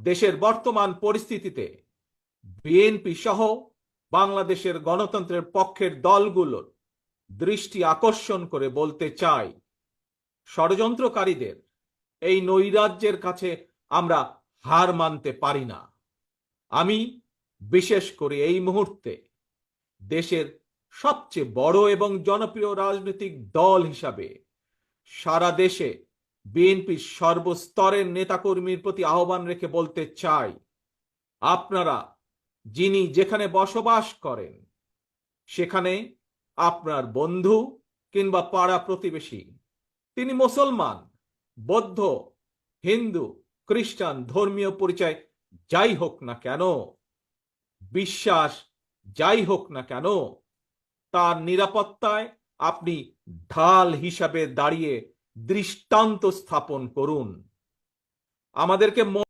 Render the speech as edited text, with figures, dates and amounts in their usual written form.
দেশের বর্তমান পরিস্থিতিতে বিএনপি সহ বাংলাদেশের গণতন্ত্রের পক্ষের দলগুলোর দৃষ্টি আকর্ষণ করে বলতে চাই, ষড়যন্ত্রকারীদের এই নৈরাজ্যের কাছে আমরা হার মানতে পারি না। আমি বিশেষ করে এই মুহূর্তে দেশের সবচেয়ে বড় এবং জনপ্রিয় রাজনৈতিক দল হিসাবে সারা দেশে বিএনপির সর্বস্তরের নেতাকর্মীর প্রতি আহ্বান রেখে বলতে চাই, আপনারা যিনি যেখানে বসবাস করেন সেখানে আপনার বন্ধু কিংবা পাড়া প্রতিবেশী, তিনি মুসলমান, বৌদ্ধ, হিন্দু, খ্রিস্টান, ধর্মীয় পরিচয় যাই হোক না কেন, বিশ্বাস যাই হোক না কেন, তার নিরাপত্তায় আপনি ঢাল হিসাবে দাঁড়িয়ে দৃষ্টান্ত স্থাপন করুন। আমাদেরকে